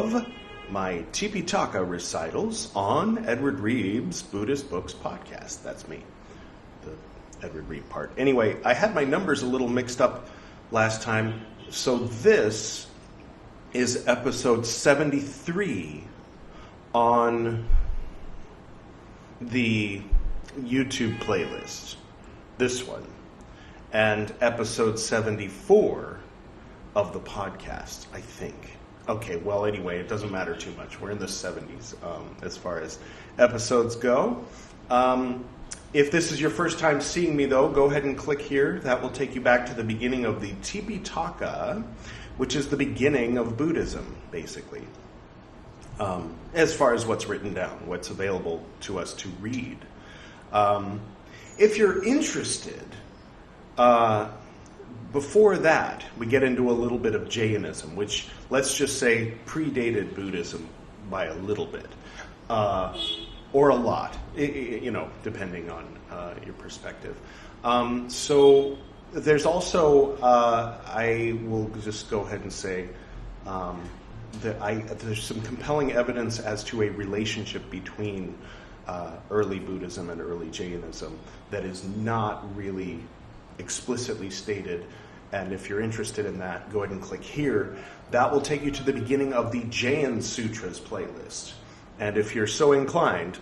of my Tipiṭaka recitals on Edward Reed's Buddhist Books podcast. That's me, the Edward Reed part. Anyway, I had my numbers a little mixed up last time, so this is episode 73 on the YouTube playlist, this one, and episode 74 of the podcast, I think. Okay, well, anyway, it doesn't matter too much. We're in the 70s as far as episodes go. If this is your first time seeing me, though, go ahead and click here. That will take you back to the beginning of the Tipiṭaka, which is the beginning of Buddhism, basically, as far as what's written down, what's available to us to read. If you're interested, before that, we get into a little bit of Jainism, which, let's just say, predated Buddhism by a little bit, or a lot, depending on your perspective. So there's also, I will just go ahead and say, that there's some compelling evidence as to a relationship between early Buddhism and early Jainism that is not really explicitly stated. And if you're interested in that, go ahead and click here. That will take you to the beginning of the Jain Sutras playlist. And if you're so inclined,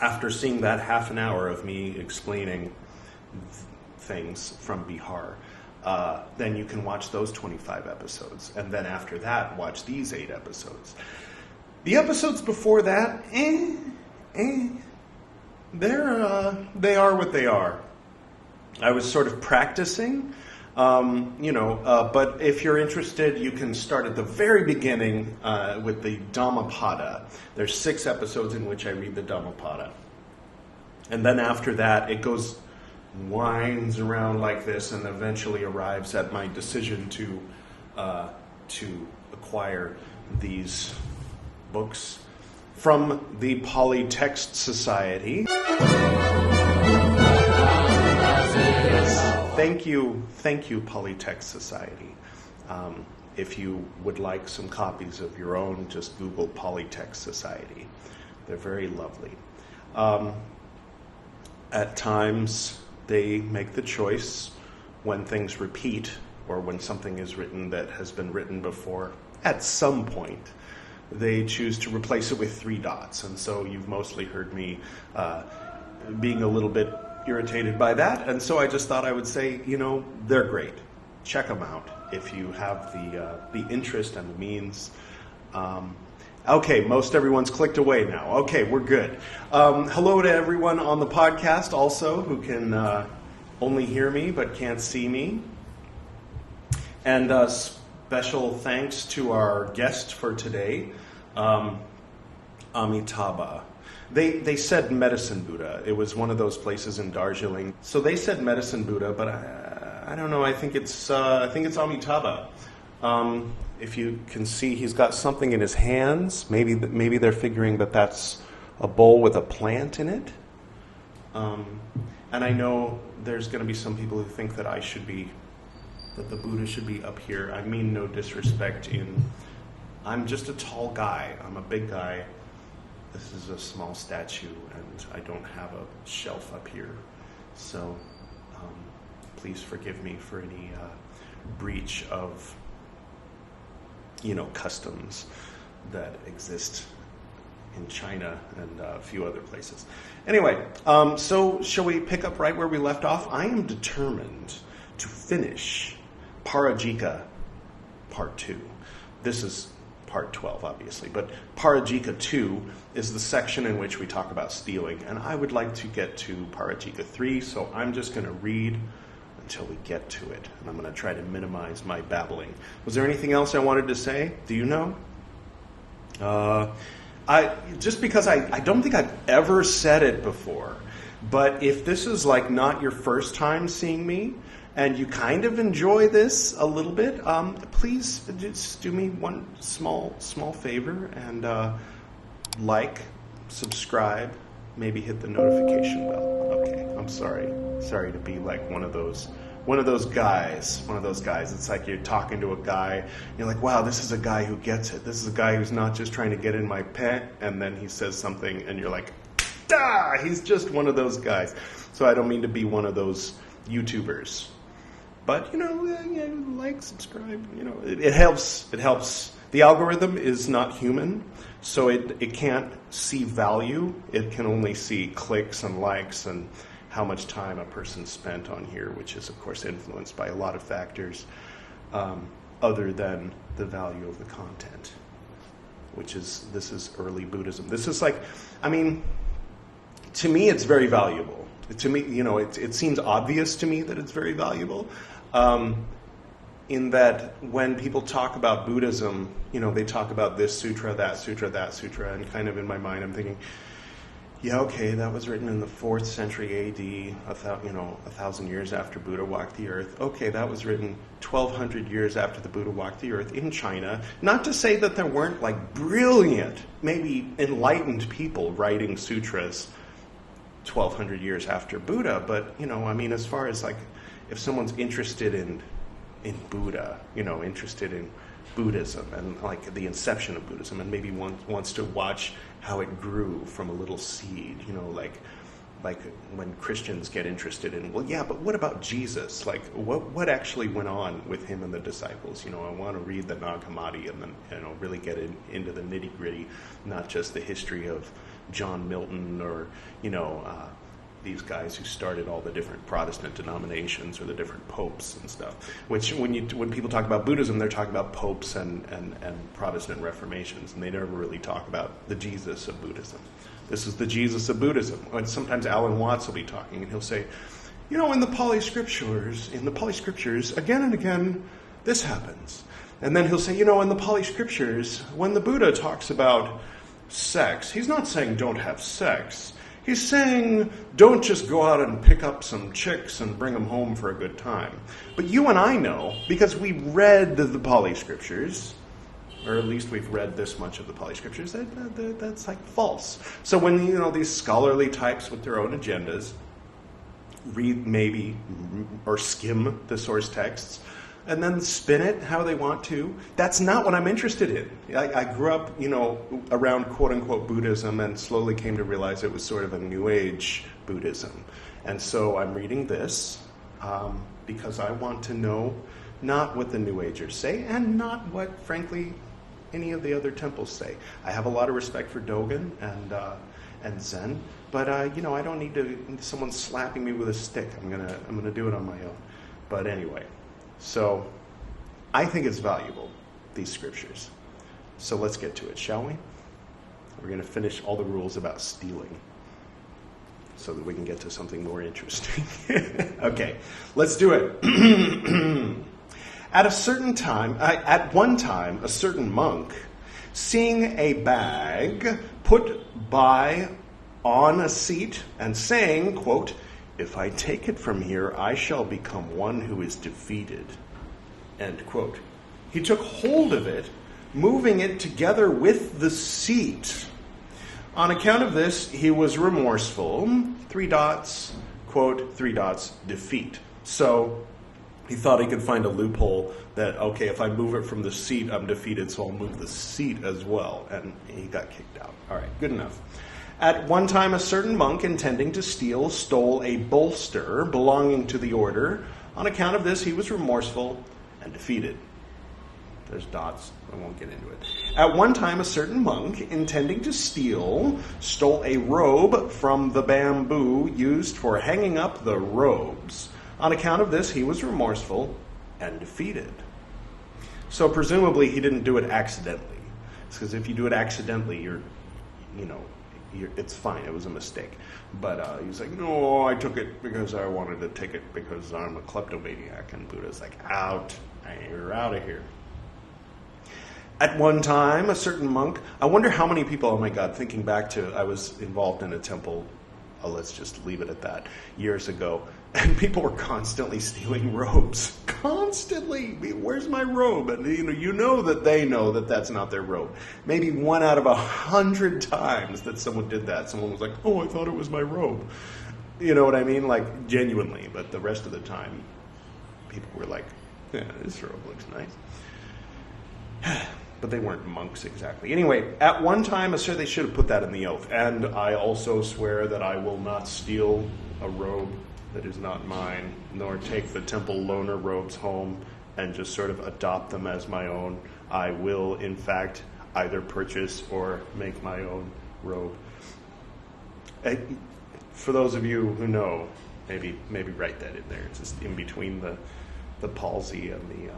after seeing that half an hour of me explaining things from Bihar, then you can watch those 25 episodes. And then after that, watch these 8 episodes. The episodes before that, they are what they are. I was sort of practicing, but if you're interested, you can start at the very beginning with the Dhammapada. There's 6 episodes in which I read the Dhammapada. And then after that, it winds around like this and eventually arrives at my decision to acquire these books from the Pali Text Society. Thank you, Pali Text Society. If you would like some copies of your own, just Google Pali Text Society. They're very lovely. At times, they make the choice when things repeat or when something is written that has been written before. At some point, they choose to replace it with 3 dots. And so you've mostly heard me being a little bit irritated by that, and so I just thought I would say, they're great. Check them out if you have the interest and the means. Okay, most everyone's clicked away now. Okay, we're good. Hello to everyone on the podcast also who can only hear me but can't see me. And special thanks to our guest for today, Amitabha. They said Medicine Buddha. It was one of those places in Darjeeling. So they said Medicine Buddha, but I don't know. I think it's Amitabha. If you can see, he's got something in his hands. Maybe they're figuring that that's a bowl with a plant in it. And I know there's going to be some people who think that that the Buddha should be up here. I mean no disrespect I'm just a tall guy. I'm a big guy. This is a small statue, and I don't have a shelf up here. So please forgive me for any breach of, customs that exist in China and a few other places. Anyway, so shall we pick up right where we left off? I am determined to finish Pārājika Part 2. This is Part 12, obviously, but Pārājika 2 is the section in which we talk about stealing, and I would like to get to Pārājika 3, so I'm just going to read until we get to it, and I'm going to try to minimize my babbling. Was there anything else I wanted to say? Do you know? Just because I don't think I've ever said it before, but if this is like not your first time seeing me, and you kind of enjoy this a little bit, please just do me one small favor and subscribe, maybe hit the notification bell. Okay, I'm sorry to be like one of those one of those guys. It's like you're talking to a guy, and you're like, wow, this is a guy who gets it. This is a guy who's not just trying to get in my pet, and then he says something, and you're like, he's just one of those guys. So I don't mean to be one of those YouTubers. But, like, subscribe, it helps. It helps. The algorithm is not human, so it can't see value. It can only see clicks and likes and how much time a person spent on here, which is, of course, influenced by a lot of factors other than the value of the content, this is early Buddhism. This is like, to me, it's very valuable. To me, it seems obvious to me that it's very valuable. In that when people talk about Buddhism, they talk about this sutra, that sutra, and kind of in my mind I'm thinking, yeah, okay, that was written in the 4th century AD, 1,000 years after Buddha walked the earth. Okay, that was written 1,200 years after the Buddha walked the earth in China. Not to say that there weren't like brilliant, maybe enlightened people writing sutras 1,200 years after Buddha, but as far as like if someone's interested in Buddha, interested in Buddhism and like the inception of Buddhism, and maybe wants to watch how it grew from a little seed, like when Christians get interested in, well, yeah, but what about Jesus? Like, what actually went on with him and the disciples? I want to read the Nag Hammadi and then, really get into the nitty gritty, not just the history of John Milton or, these guys who started all the different Protestant denominations or the different popes and stuff. Which when people talk about Buddhism, they're talking about popes and Protestant reformations, and they never really talk about the Jesus of Buddhism. This is the Jesus of Buddhism. And sometimes Alan Watts will be talking, and he'll say, in the Pali Scriptures, again and again, this happens. And then he'll say, in the Pali Scriptures, when the Buddha talks about sex, he's not saying don't have sex. He's saying, don't just go out and pick up some chicks and bring them home for a good time. But you and I know, because we read the Pali Scriptures, or at least we've read this much of the Pali Scriptures, that's like false. So when, these scholarly types with their own agendas read maybe or skim the source texts, and then spin it how they want to. That's not what I'm interested in. I grew up, around quote-unquote Buddhism and slowly came to realize it was sort of a New Age Buddhism. And so I'm reading this because I want to know not what the New Agers say and not what, frankly, any of the other temples say. I have a lot of respect for Dogen and Zen, but, I don't need someone slapping me with a stick. I'm gonna do it on my own. But anyway. So, I think it's valuable, these scriptures. So let's get to it, shall we? We're going to finish all the rules about stealing so that we can get to something more interesting. Okay, let's do it. At one time, a certain monk, seeing a bag put by on a seat and saying, quote, "If I take it from here, I shall become one who is defeated." End quote. He took hold of it, moving it together with the seat. On account of this, he was remorseful. 3 dots, quote, 3 dots, defeat. So he thought he could find a loophole that, okay, if I move it from the seat, I'm defeated, so I'll move the seat as well. And he got kicked out. All right, good enough. At one time, a certain monk intending to steal stole a bolster belonging to the order. On account of this, he was remorseful and defeated. There's dots. I won't get into it. At one time, a certain monk intending to steal stole a robe from the bamboo used for hanging up the robes. On account of this, he was remorseful and defeated. So presumably, he didn't do it accidentally. Because if you do it accidentally, it's fine. It was a mistake. But he's like, no, I took it because I wanted to take it because I'm a kleptomaniac. And Buddha's like, you're out of here. At one time, a certain monk, I wonder how many people, oh my God, thinking back to, I was involved in a temple, let's just leave it at that, years ago, and people were constantly stealing robes. Constantly! Where's my robe? And you know that they know that that's not their robe. Maybe 1 out of 100 times that someone did that, someone was like, oh, I thought it was my robe. You know what I mean? Like, genuinely, but the rest of the time, people were like, yeah, this robe looks nice. But they weren't monks exactly. Anyway, at one time, they should have put that in the oath. And I also swear that I will not steal a robe that is not mine, nor take the temple loaner robes home and just sort of adopt them as my own. I will, in fact, either purchase or make my own robe. For those of you who know, maybe write that in there. It's just in between the palsy and the...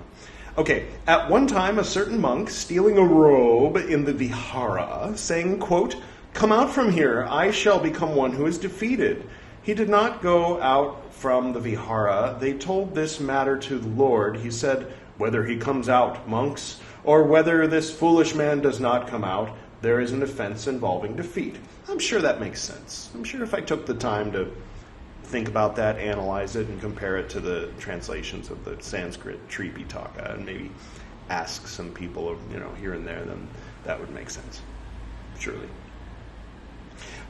Okay, at one time a certain monk stealing a robe in the vihara, saying, quote, "Come out from here, I shall become one who is defeated." He did not go out from the vihara. They told this matter to the Lord. He said, "Whether he comes out, monks, or whether this foolish man does not come out, there is an offense involving defeat." I'm sure that makes sense. I'm sure if I took the time to think about that, analyze it, and compare it to the translations of the Sanskrit Tipiṭaka, and maybe ask some people, here and there, then that would make sense. Surely.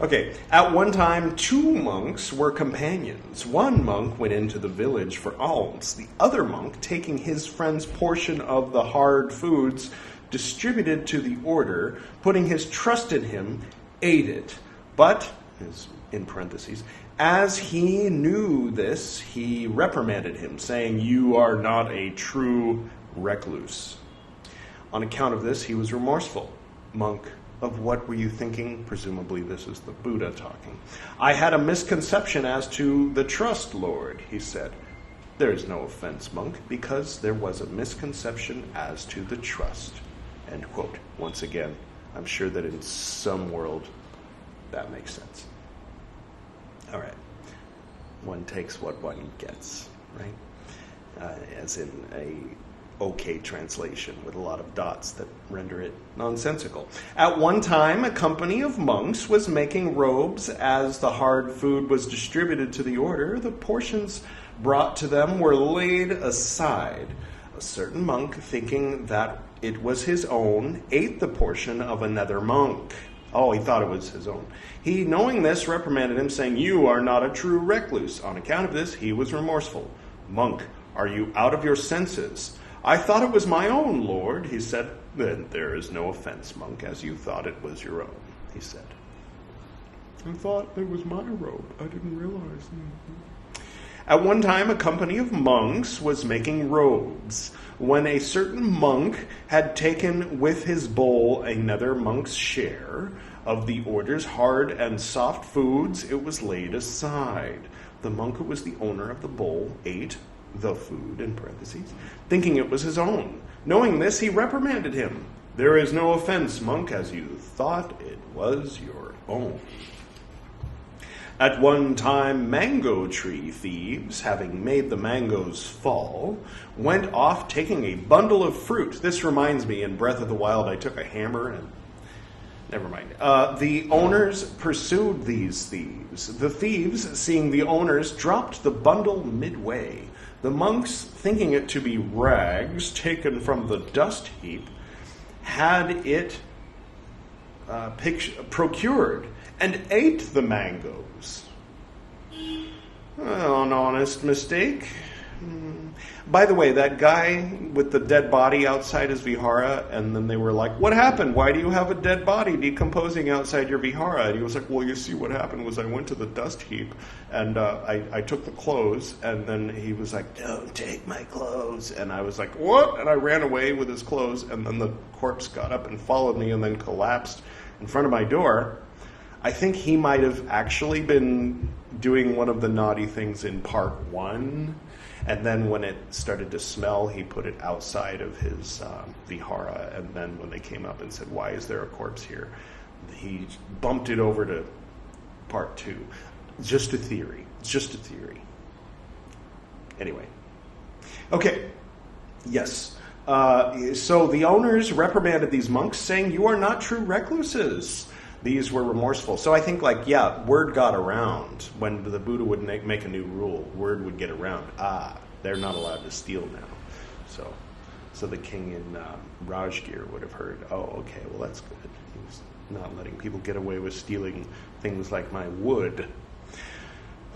Okay, at one time, 2 monks were companions. One monk went into the village for alms. The other monk, taking his friend's portion of the hard foods distributed to the order, putting his trust in him, ate it. But, in parentheses, as he knew this, he reprimanded him, saying, "You are not a true recluse." On account of this, he was remorseful. "Monk, of what were you thinking?" Presumably this is the Buddha talking. "I had a misconception as to the trust, Lord," he said. "There is no offense, monk, because there was a misconception as to the trust." End quote. Once again, I'm sure that in some world that makes sense. All right. One takes what one gets, right? As in a okay translation with a lot of dots that render it nonsensical. At one time, a company of monks was making robes. As the hard food was distributed to the order, the portions brought to them were laid aside. A certain monk, thinking that it was his own, ate the portion of another monk. Oh, he thought it was his own. He, knowing this, reprimanded him, saying, "You are not a true recluse." On account of this, he was remorseful. "Monk, are you out of your senses?" "I thought it was my own, Lord," he said. "Then there is no offense, monk, as you thought it was your own," he said. "I thought it was my robe. I didn't realize." At one time, a company of monks was making robes. When a certain monk had taken with his bowl another monk's share of the order's hard and soft foods, it was laid aside. The monk who was the owner of the bowl ate the food, in parentheses, thinking it was his own. Knowing this, he reprimanded him. "There is no offense, monk, as you thought it was your own." At one time, mango tree thieves, having made the mangoes fall, went off taking a bundle of fruit. This reminds me, in Breath of the Wild, I took a hammer and... Never mind. The owners pursued these thieves. The thieves, seeing the owners, dropped the bundle midway. The monks, thinking it to be rags taken from the dust heap, had it procured and ate the mangoes. An honest mistake. By the way, that guy with the dead body outside his vihara, and then they were like, "What happened? Why do you have a dead body decomposing outside your vihara?" And he was like, "Well, you see, what happened was I went to the dust heap, and I took the clothes," and then he was like, "Don't take my clothes." And I was like, "What?" And I ran away with his clothes, and then the corpse got up and followed me and then collapsed in front of my door. I think he might have actually been doing one of the naughty things in part 1, and then when it started to smell, he put it outside of his vihara, and then when they came up and said, "Why is there a corpse here?" he bumped it over to part 2. Just a theory. Just a theory. Anyway. Okay. Yes. So the owners reprimanded these monks, saying, "You are not true recluses." These were remorseful. So I think, word got around. When the Buddha would make a new rule, word would get around. They're not allowed to steal now. So the king in Rajgir would have heard, "Oh, okay, well, that's good. He's not letting people get away with stealing things like my wood."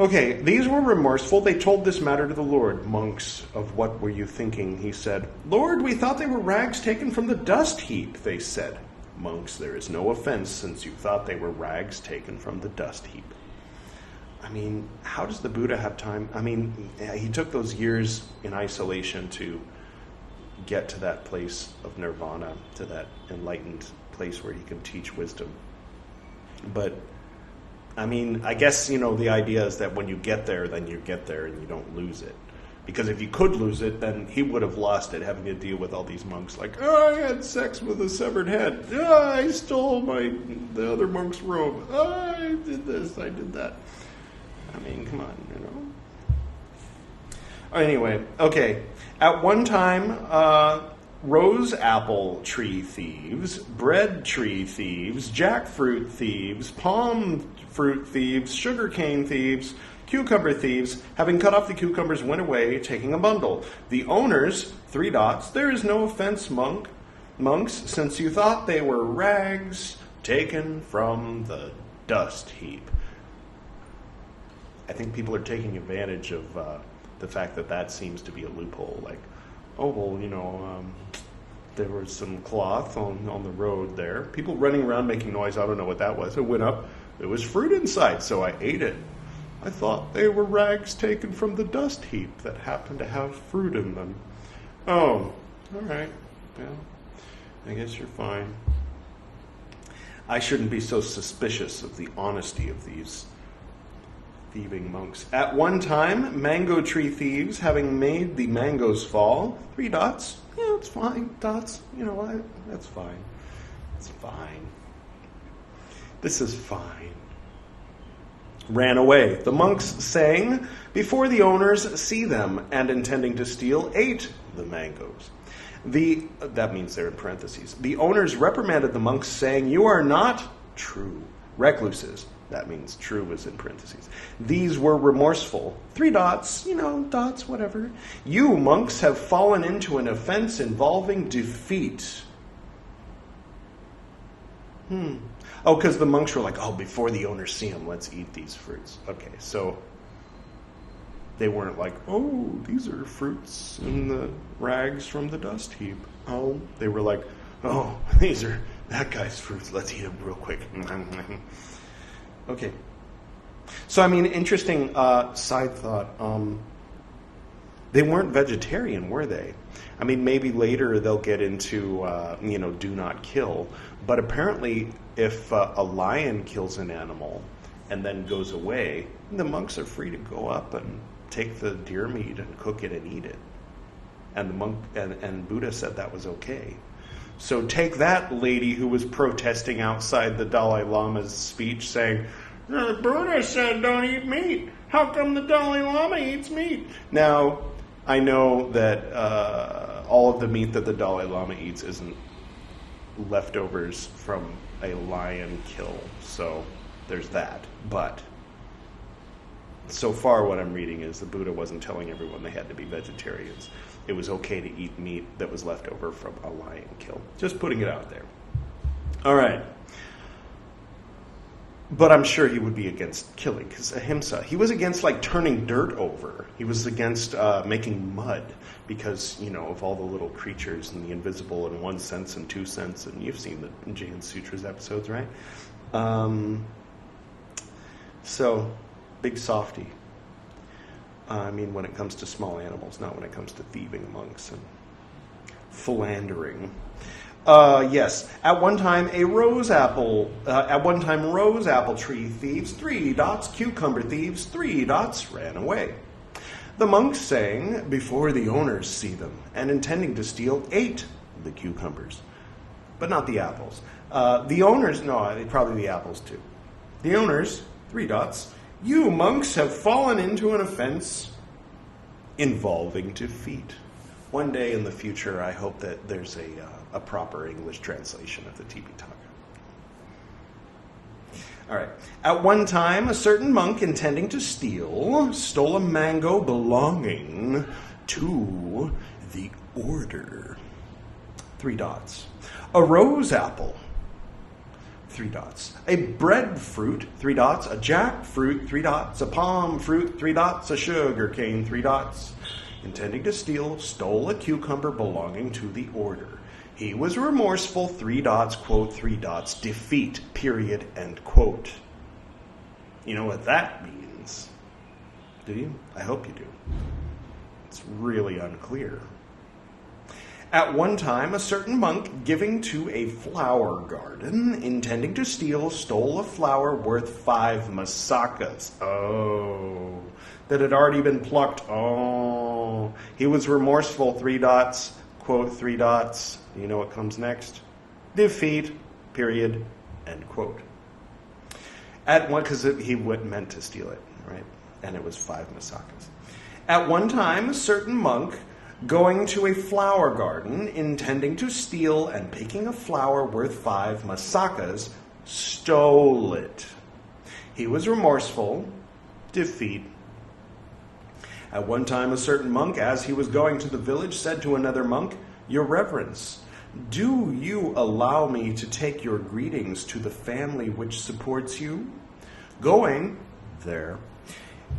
Okay, these were remorseful. They told this matter to the Lord. Monks, of what were you thinking? He said. Lord, we thought they were rags taken from the dust heap, they said. Monks, there is no offense since you thought they were rags taken from the dust heap. I mean, how does the Buddha have time? I mean, he took those years in isolation to get to that place of nirvana, to that enlightened place where he can teach wisdom. But, I mean, I guess, the idea is that when you get there, then you get there and you don't lose it. Because if you could lose it, then he would have lost it, having to deal with all these monks like, I had sex with a severed head. I stole the other monk's robe. I did this, I did that. I mean, come on, Anyway, okay. At one time, rose apple tree thieves, bread tree thieves, jackfruit thieves, palm fruit thieves, sugarcane thieves, cucumber thieves, having cut off the cucumbers, went away, taking a bundle. The owners, 3 dots, there is no offense, monks, since you thought they were rags taken from the dust heap. I think people are taking advantage of the fact that seems to be a loophole. Like, oh, well, there was some cloth on the road there. People running around making noise. I don't know what that was. It went up. There was fruit inside, so I ate it. I thought they were rags taken from the dust heap that happened to have fruit in them. Oh, all right. Well, I guess you're fine. I shouldn't be so suspicious of the honesty of these thieving monks. At one time, mango tree thieves, having made the mangoes fall, 3 dots. Yeah, it's fine. Dots. That's fine. It's fine. This is fine. Ran away. The monks sang before the owners see them, and intending to steal, ate the mangoes. That means they're in parentheses. The owners reprimanded the monks, saying, you are not true recluses. That means true is in parentheses. These were remorseful. 3 dots, dots, whatever. You, monks, have fallen into an offense involving defeat. Oh, because the monks were like, before the owners see them, let's eat these fruits. Okay, so they weren't like, these are fruits in the rags from the dust heap. Oh, they were like, these are that guy's fruits. Let's eat them real quick. Okay. So, interesting side thought. They weren't vegetarian, were they? Maybe later they'll get into, do not kill. But apparently, if a lion kills an animal and then goes away, the monks are free to go up and take the deer meat and cook it and eat it. And the monk and Buddha said that was okay. So take that lady who was protesting outside the Dalai Lama's speech saying, the Buddha said don't eat meat. How come the Dalai Lama eats meat? Now, I know that all of the meat that the Dalai Lama eats isn't leftovers from a lion kill. So there's that. But so far what I'm reading is the Buddha wasn't telling everyone they had to be vegetarians. It was okay to eat meat that was left over from a lion kill. Just putting it out there. All right. But I'm sure he would be against killing, because ahimsa. He was against turning dirt over. He was against making mud, because of all the little creatures and the invisible in 1 sense and 2 sense, and you've seen the Jain Sutras episodes, right? So, big softy. When it comes to small animals, not when it comes to thieving monks and philandering. Yes. At one time, rose apple tree thieves, 3 dots, cucumber thieves, 3 dots, ran away. The monks sang before the owners see them, and intending to steal, ate the cucumbers, but not the apples. The owners, probably the apples too. The owners, 3 dots, you monks have fallen into an offense involving defeat. One day in the future, I hope that there's a proper English translation of the Tipiṭaka. All right. At one time, a certain monk intending to steal stole a mango belonging to the order. 3 dots. A rose apple. 3 dots. A breadfruit, 3 dots. A jackfruit, 3 dots. A palm fruit, 3 dots. A sugar cane, 3 dots. Intending to steal, stole a cucumber belonging to the order. He was remorseful, 3 dots, quote, 3 dots, defeat, period, end quote. You know what that means? Do you? I hope you do. It's really unclear. At one time, a certain monk giving to a flower garden, intending to steal, stole a flower worth 5 masakas. Oh, that had already been plucked. Oh, he was remorseful, 3 dots, quote, 3 dots. You know what comes next? Defeat, period, end quote. At one, because he meant to steal it, right? And it was 5 masakas. At one time, a certain monk going to a flower garden, intending to steal and picking a flower worth 5 masakas, stole it. He was remorseful, defeat. At one time, a certain monk, as he was going to the village, said to another monk, Your Reverence, do you allow me to take your greetings to the family which supports you? Going there,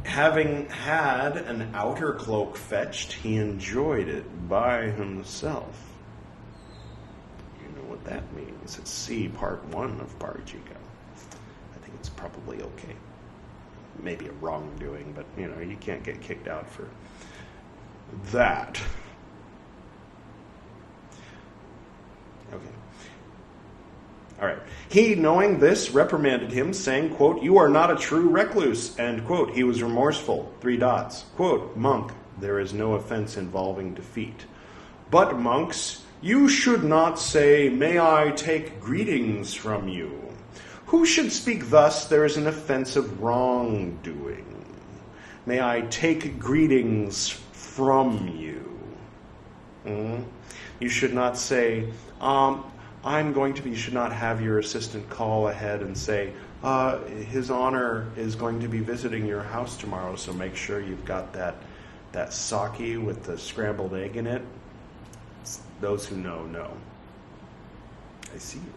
having had an outer cloak fetched, he enjoyed it by himself. You know what that means. It's C, part 1 of Pārājika. I think it's probably okay. Maybe a wrongdoing, but you can't get kicked out for that. Okay. All right. He, knowing this, reprimanded him, saying, quote, You are not a true recluse, end quote. He was remorseful, 3 dots. Quote, Monk, there is no offense involving defeat. But monks, you should not say, May I take greetings from you? Who should speak thus? There is an offense of wrongdoing. May I take greetings from you? You should not say, you should not have your assistant call ahead and say, His Honor is going to be visiting your house tomorrow, so make sure you've got that sake with the scrambled egg in it. Those who know, know. I see you.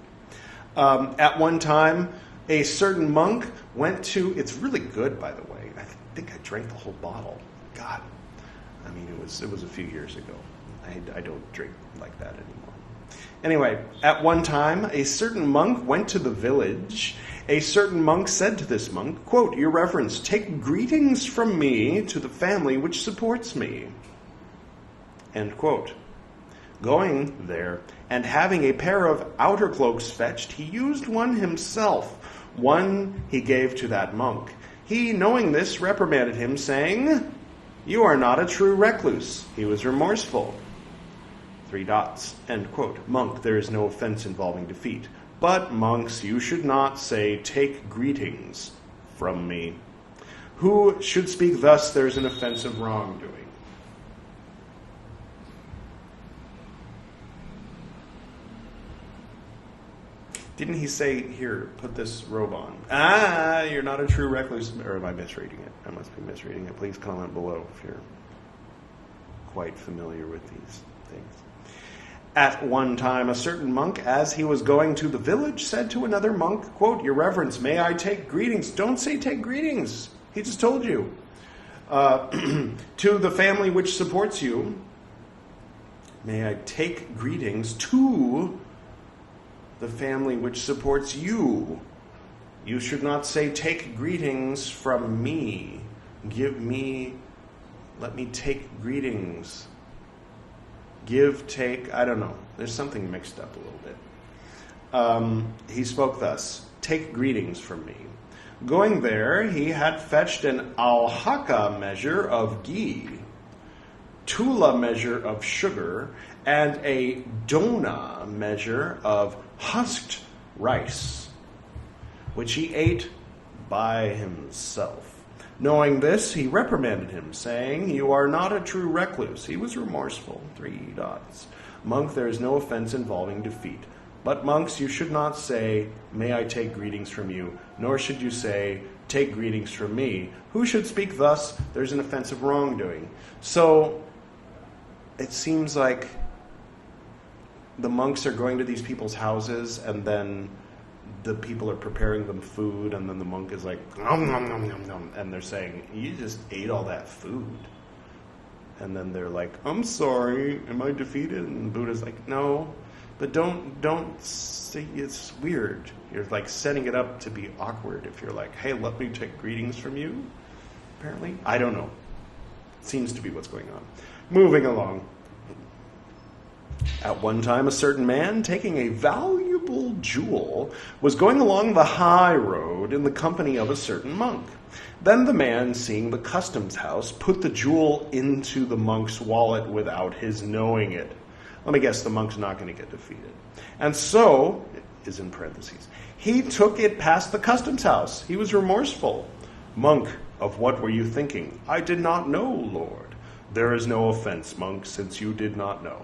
At one time, a certain monk went to, it's really good, by the way. I think I drank the whole bottle. God. I mean, it was a few years ago. I don't drink like that anymore. Anyway, at one time, a certain monk went to the village. A certain monk said to this monk, quote, Your Reverence, take greetings from me to the family which supports me. End quote. Going there, and having a pair of outer cloaks fetched, he used one himself. One he gave to that monk. He, knowing this, reprimanded him, saying, You are not a true recluse. He was remorseful. 3 dots, end quote. Monk, there is no offense involving defeat. But, monks, you should not say, Take greetings from me. Who should speak thus? There is an offense of wrongdoing. Didn't he say, Here, put this robe on? You're not a true recluse. Or am I misreading it? I must be misreading it. Please comment below if you're quite familiar with these things. At one time, a certain monk, as he was going to the village, said to another monk, quote, Your Reverence, may I take greetings? Don't say take greetings. He just told you. To the family which supports you, may I take greetings to the family which supports you. You should not say, Take greetings from me. Let me take greetings. Give, take, I don't know. There's something mixed up a little bit. He spoke thus, Take greetings from me. Going there, he had fetched an alhaka measure of ghee, tula measure of sugar, and a dona measure of husked rice, which he ate by himself. Knowing this, he reprimanded him, saying, You are not a true recluse. He was remorseful. 3 dots. Monk, there is no offense involving defeat. But monks, you should not say, May I take greetings from you, nor should you say, Take greetings from me. Who should speak thus? There's an offense of wrongdoing. So, it seems like the monks are going to these people's houses and then the people are preparing them food, and then the monk is like, nom, nom, nom, nom, nom, and they're saying, you just ate all that food. And then they're like, I'm sorry, am I defeated? And Buddha's like, no, but don't say it's weird. You're like setting it up to be awkward if you're like, hey, let me take greetings from you, apparently. I don't know. Seems to be what's going on. Moving along. At one time, a certain man, taking a valuable jewel, was going along the high road in the company of a certain monk. Then the man, seeing the customs house, put the jewel into the monk's wallet without his knowing it. Let me guess, the monk's not going to get defeated. And so, it is in parentheses, he took it past the customs house. He was remorseful. Monk, of what were you thinking? I did not know, Lord. There is no offense, monk, since you did not know.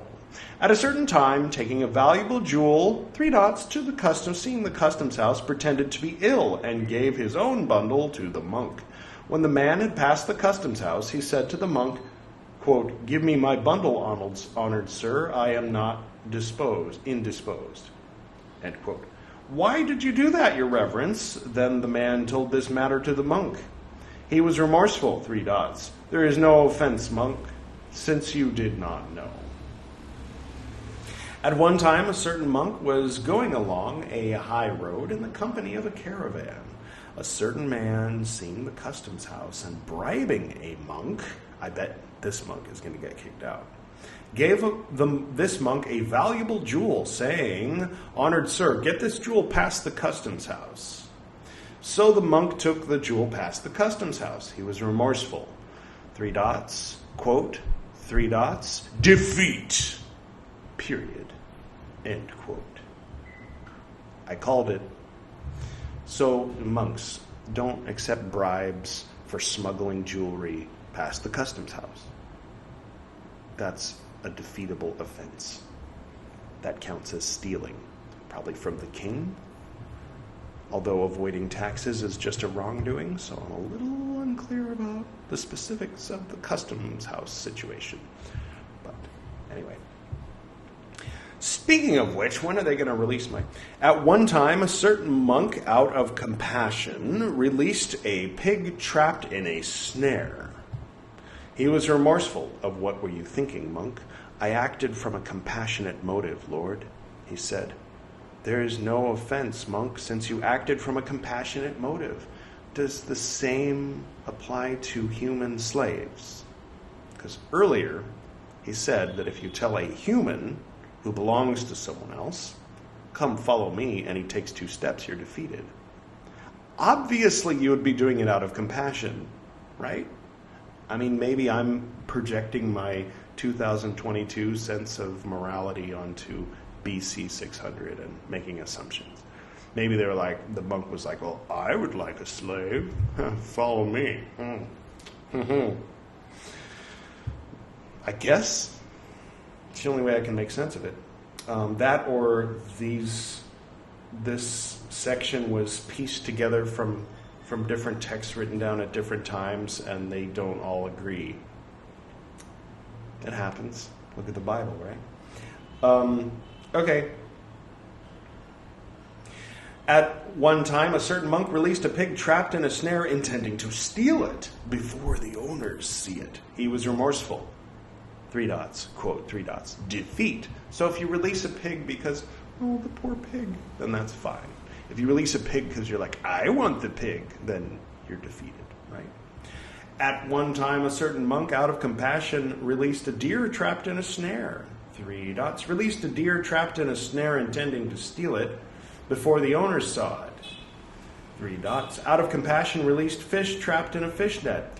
At a certain time, taking a valuable jewel, to the customs, seeing the customs house, pretended to be ill, and gave his own bundle to the monk. When the man had passed the customs house, he said to the monk, quote, give me my bundle, honored sir, I am not indisposed. End quote. Why did you do that, your reverence? Then the man told this matter to the monk. He was remorseful, There is no offense, monk, since you did not know. At one time, a certain monk was going along a high road in the company of a caravan. A certain man, seeing the customs house and bribing a monk, I bet this monk is going to get kicked out, gave this monk a valuable jewel, saying, honored sir, get this jewel past the customs house. So the monk took the jewel past the customs house. He was remorseful. Quote, defeat, period. End quote. I called it. So, monks, don't accept bribes for smuggling jewelry past the customs house. That's a defeatable offense. That counts as stealing, probably from the king, although avoiding taxes is just a wrongdoing, so I'm a little unclear about the specifics of the customs house situation. But anyway. Speaking of which, when are they going to release my... At one time, a certain monk, out of compassion, released a pig trapped in a snare. He was remorseful. Of what were you thinking, monk? I acted from a compassionate motive, Lord, he said. There is no offense, monk, since you acted from a compassionate motive. Does the same apply to human slaves? Because earlier, he said that if you tell a human who belongs to someone else, come follow me, and he takes 2 steps, you're defeated. Obviously, you would be doing it out of compassion, right? I mean, maybe I'm projecting my 2022 sense of morality onto BC 600 and making assumptions. Maybe they were like, the monk was like, well, I would like a slave. Follow me. I guess it's the only way I can make sense of it. That or this section was pieced together from different texts written down at different times, and they don't all agree. It happens. Look at the Bible, right? Okay. At one time, a certain monk released a pig trapped in a snare, intending to steal it before the owners see it. He was remorseful. Quote, defeat. So if you release a pig because, oh, the poor pig, then that's fine. If you release a pig because you're like, I want the pig, then you're defeated, right? At one time, a certain monk, out of compassion, released a deer trapped in a snare. Released a deer trapped in a snare, intending to steal it before the owners saw it. Out of compassion, released fish trapped in a fish net.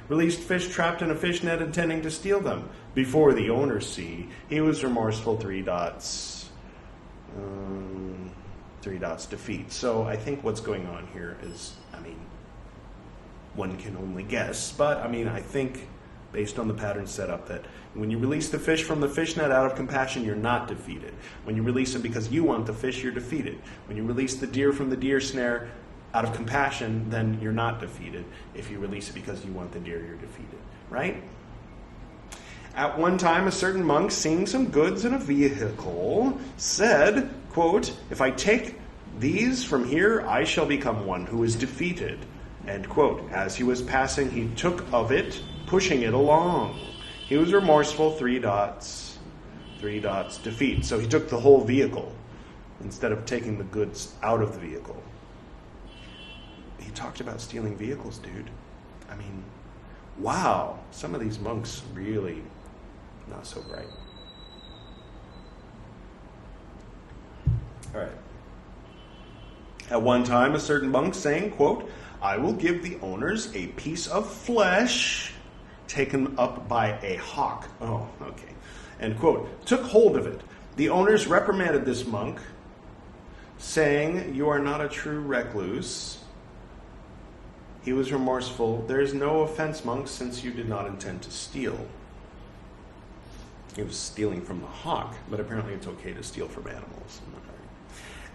Released fish trapped in a fish net, intending to steal them before the owners see. He was remorseful. Defeat. So I think what's going on here is, one can only guess, but I think based on the pattern set up that when you release the fish from the fish net out of compassion, you're not defeated. When you release it because you want the fish, you're defeated. When you release the deer from the deer snare out of compassion, then you're not defeated. If you release it because you want the deer, you're defeated, right? At one time, a certain monk, seeing some goods in a vehicle, said, quote, if I take These from here I shall become one who is defeated. End quote. As he was passing, he took of it, pushing it along. He was remorseful, 3 dots. 3 dots, defeat. So he took the whole vehicle instead of taking the goods out of the vehicle. He talked about stealing vehicles, dude. I mean, wow. Some of these monks really not so bright. All right. At one time, a certain monk saying, quote, I will give the owners a piece of flesh taken up by a hawk. Oh, okay. End quote. Took hold of it. The owners reprimanded this monk, saying, you are not a true recluse. He was remorseful. There is no offense, monk, since you did not intend to steal. He was stealing from the hawk, but apparently it's okay to steal from animals.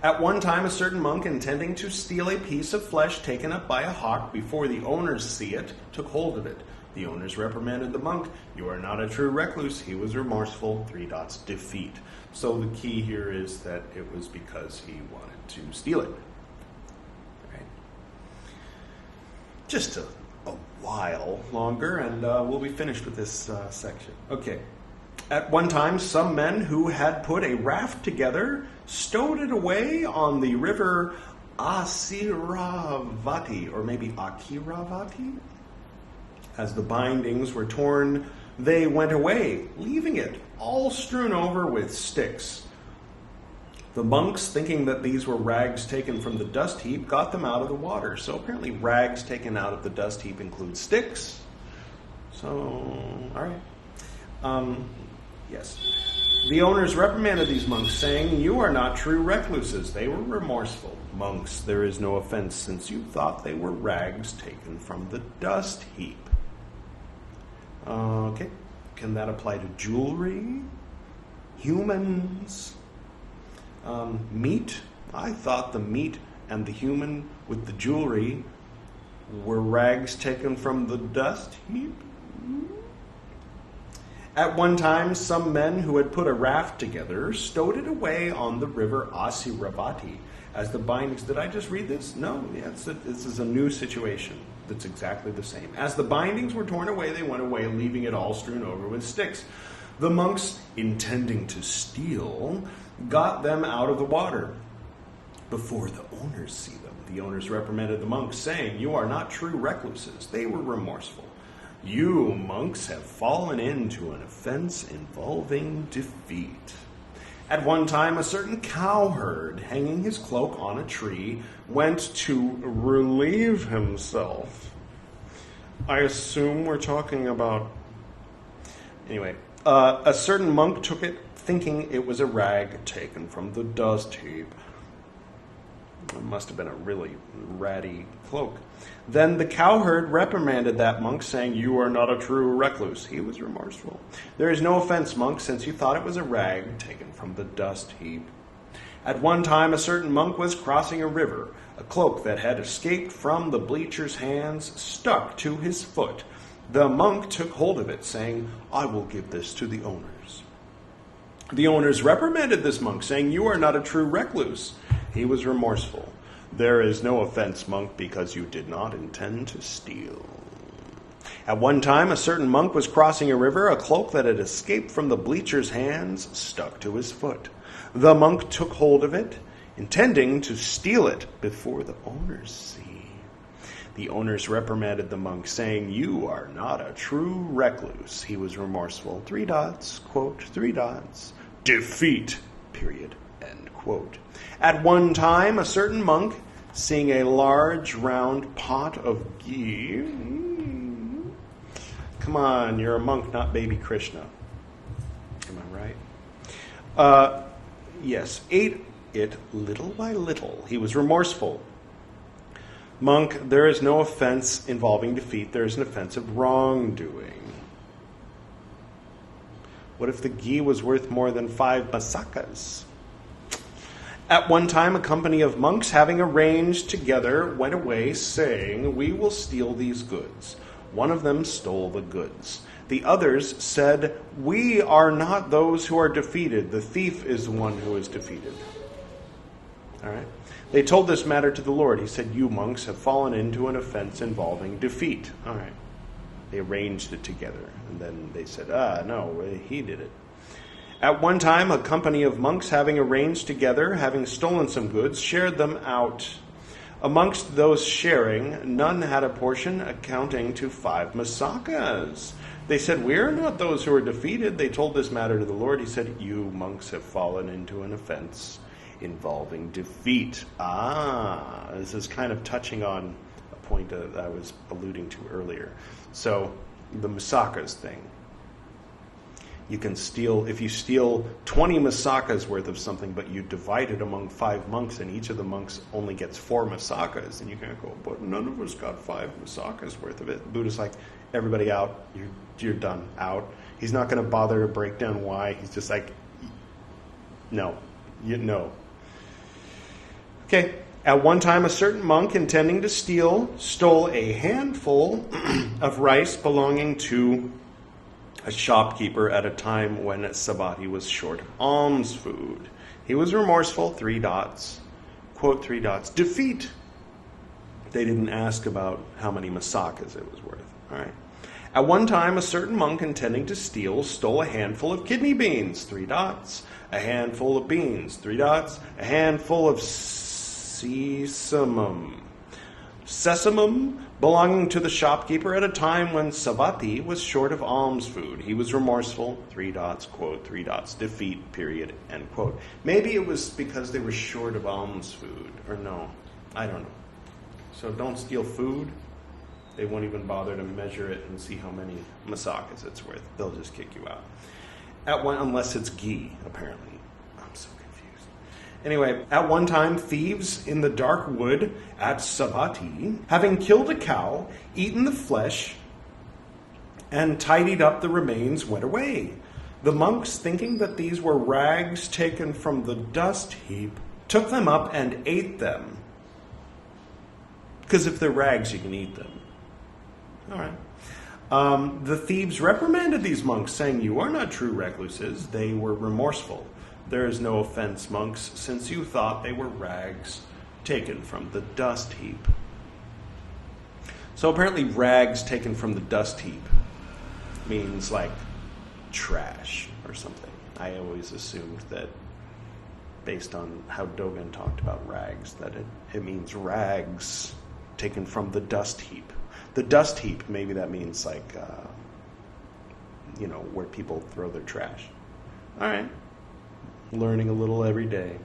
At one time, a certain monk, intending to steal a piece of flesh taken up by a hawk before the owners see it, took hold of it. The owners reprimanded the monk. You are not a true recluse. He was remorseful. 3 dots, defeat. So the key here is that it was because he wanted to steal it. Right? Just a while longer, and we'll be finished with this section. Okay. At one time, some men who had put a raft together stowed it away on the river Asiravati, or maybe Akiravati. As the bindings were torn, they went away, leaving it all strewn over with sticks. The monks, thinking that these were rags taken from the dust heap, got them out of the water. So apparently rags taken out of the dust heap include sticks. So, all right. Yes. The owners reprimanded these monks, saying, you are not true recluses. They were remorseful. Monks, there is no offense, since you thought they were rags taken from the dust heap. Okay. Can that apply to jewelry? Humans? Meat? I thought the meat and the human with the jewelry were rags taken from the dust heap. At one time, some men who had put a raft together stowed it away on the river Asiravati. As the bindings, did I just read this? No, this is a new situation that's exactly the same. As the bindings were torn away, they went away, leaving it all strewn over with sticks. The monks, intending to steal, got them out of the water before the owners see them. The owners reprimanded the monks, saying, you are not true recluses. They were remorseful. You, monks, have fallen into an offense involving defeat. At one time, a certain cowherd, hanging his cloak on a tree, went to relieve himself. I assume we're talking about... Anyway, a certain monk took it, thinking it was a rag taken from the dust heap. It must have been a really ratty cloak. Then the cowherd reprimanded that monk, saying, you are not a true recluse. He was remorseful. There is no offense, monk, since you thought it was a rag taken from the dust heap. At one time, a certain monk was crossing a river. A cloak that had escaped from the bleacher's hands stuck to his foot. The monk took hold of it, saying, I will give this to the owners. The owners reprimanded this monk, saying, you are not a true recluse. He was remorseful. There is no offense, monk, because you did not intend to steal. At one time, a certain monk was crossing a river. A cloak that had escaped from the bleacher's hands stuck to his foot. The monk took hold of it, intending to steal it before the owners see. The owners reprimanded the monk, saying, you are not a true recluse. He was remorseful. 3 dots, quote, 3 dots, defeat, period, end quote. At one time, a certain monk, seeing a large round pot of ghee... Come on, you're a monk, not baby Krishna. Am I right? Yes, ate it little by little. He was remorseful. Monk, there is no offense involving defeat. There is an offense of wrongdoing. What if the ghee was worth more than 5 masakas? At one time, a company of monks, having arranged together, went away, saying, we will steal these goods. One of them stole the goods. The others said, we are not those who are defeated. The thief is the one who is defeated. All right. They told this matter to the Lord. He said, "You monks have fallen into an offense involving defeat." All right. They arranged it together. And then they said, no, he did it. At one time, a company of monks, having arranged together, having stolen some goods, shared them out. Amongst those sharing, none had a portion accounting to 5 masakas. They said, "We are not those who are defeated." They told this matter to the Lord. He said, "You monks have fallen into an offense involving defeat." This is kind of touching on a point that I was alluding to earlier. So, the masakas thing. You can steal, if you steal 20 masakas worth of something, but you divide it among 5 monks, and each of the monks only gets 4 masakas, and you can't go, "But none of us got 5 masakas worth of it." The Buddha's like, "Everybody out. You're done. Out." He's not going to bother to break down why. He's just like, no. Okay. At one time, a certain monk, intending to steal, stole a handful of rice belonging to a shopkeeper at a time when Savatthi was short of alms food. He was remorseful, 3 dots. Quote, 3 dots. Defeat. They didn't ask about how many masakas it was worth. All right. At one time, a certain monk, intending to steal, stole a handful of kidney beans, 3 dots. A handful of beans, 3 dots. A handful of sesamum belonging to the shopkeeper at a time when Savatthi was short of alms food. He was remorseful, 3 dots, quote, 3 dots, defeat, period, end quote. Maybe it was because they were short of alms food, or no, I don't know. So don't steal food. They won't even bother to measure it and see how many masakas it's worth. They'll just kick you out. Unless it's ghee, apparently. I'm so confused. Anyway, at one time, thieves in the dark wood at Savatthi, having killed a cow, eaten the flesh, and tidied up the remains, went away. The monks, thinking that these were rags taken from the dust heap, took them up and ate them. Because if they're rags, you can eat them. All right. The thieves reprimanded these monks, saying, "You are not true recluses." They were remorseful. "There is no offense, monks, since you thought they were rags taken from the dust heap." So apparently rags taken from the dust heap means like trash or something. I always assumed that based on how Dogen talked about rags, that it means rags taken from the dust heap. The dust heap, maybe that means like, where people throw their trash. All right. Learning a little every day.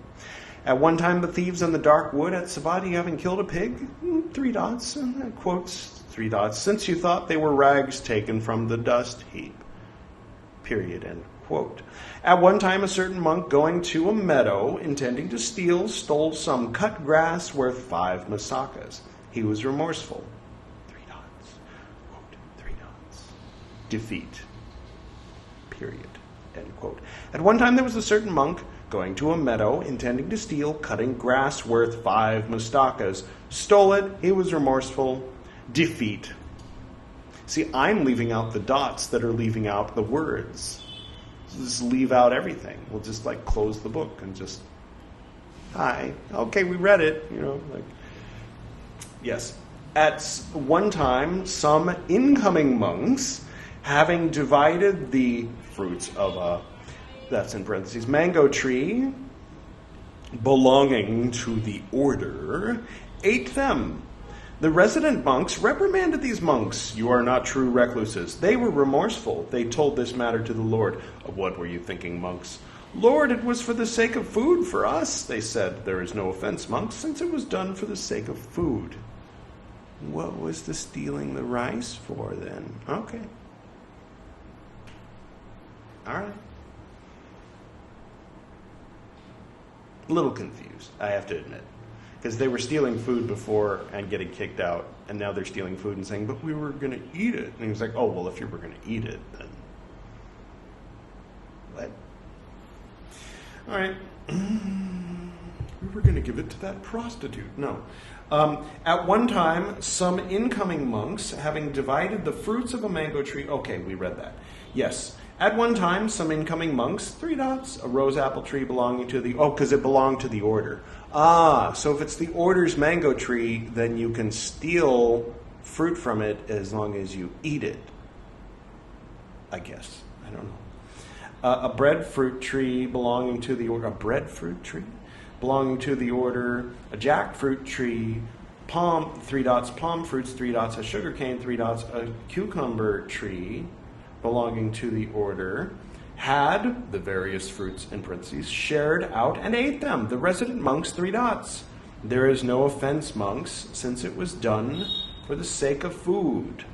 At one time, the thieves in the dark wood at Savatthi, having killed a pig, 3 dots, quotes, 3 dots, since you thought they were rags taken from the dust heap. Period, end quote. At one time, a certain monk going to a meadow, intending to steal, stole some cut grass worth 5 masakas. He was remorseful. 3 dots. Quote, 3 dots. Defeat. Period. End quote. At one time there was a certain monk going to a meadow, intending to steal, cutting grass worth 5 masakas. Stole it. He was remorseful. Defeat. See, I'm leaving out the dots that are leaving out the words. Just leave out everything. We'll just close the book and just, hi, okay, we read it, Yes. At one time, some incoming monks, having divided the fruits of a, that's in parentheses, mango tree belonging to the order, ate them. The resident monks reprimanded these monks. "You are not true recluses." They were remorseful. They told this matter to the Lord. "What were you thinking, monks?" "Lord, it was for the sake of food for us." They said, "There is no offense, monks, since it was done for the sake of food." What was the stealing the rice for then? Okay. All right. A little confused, I have to admit. Because they were stealing food before and getting kicked out, and now they're stealing food and saying, "But we were going to eat it." And he was like, "Oh, well, if you were going to eat it, then..." What? All right. We were going to give it to that prostitute. No. At one time, some incoming monks, having divided the fruits of a mango tree... Okay, we read that. Yes. At one time, some incoming monks, 3 dots, a rose apple tree belonging to the... Oh, because it belonged to the order. So if it's the order's mango tree, then you can steal fruit from it as long as you eat it. I guess. I don't know. A breadfruit tree belonging to the order. A breadfruit tree belonging to the order. A jackfruit tree. Palm, 3 dots. Palm fruits, 3 dots. A sugarcane, 3 dots. A cucumber tree belonging to the order. Had the various fruits in parentheses shared out and ate them. The resident monks, 3 dots. There is no offense, monks, since it was done for the sake of food.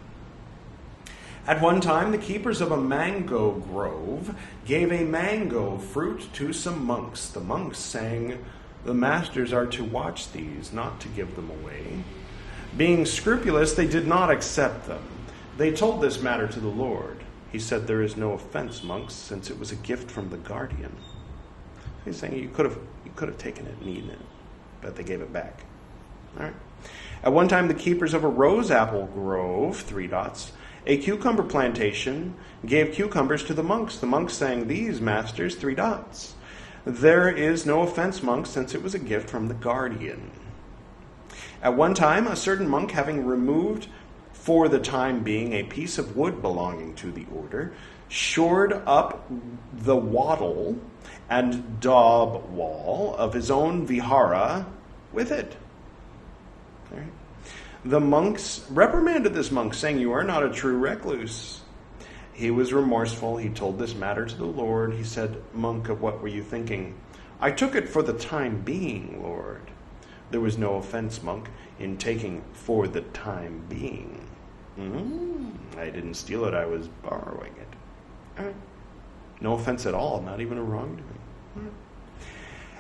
At one time, the keepers of a mango grove gave a mango fruit to some monks. The monks sang, "The masters are to watch these, not to give them away." Being scrupulous, they did not accept them. They told this matter to the Lord. He said, "There is no offense, monks, since it was a gift from the guardian." He's saying you could have taken it and eaten it, but they gave it back. All right. At one time, the keepers of a rose apple grove, 3 dots, a cucumber plantation, gave cucumbers to the monks. The monks sang, "These masters," 3 dots. "There is no offense, monks, since it was a gift from the guardian." At one time, a certain monk, having removed for the time being a piece of wood belonging to the order, shored up the wattle and daub wall of his own vihara with it. All right. The monks reprimanded this monk, saying, "You are not a true recluse." He was remorseful. He told this matter to the Lord. He said, "Monk, of what were you thinking?" "I took it for the time being, Lord." "There was no offense, monk, in taking for the time being." I didn't steal it, I was borrowing it. All right. No offense at all, not even a wrongdoing. All right.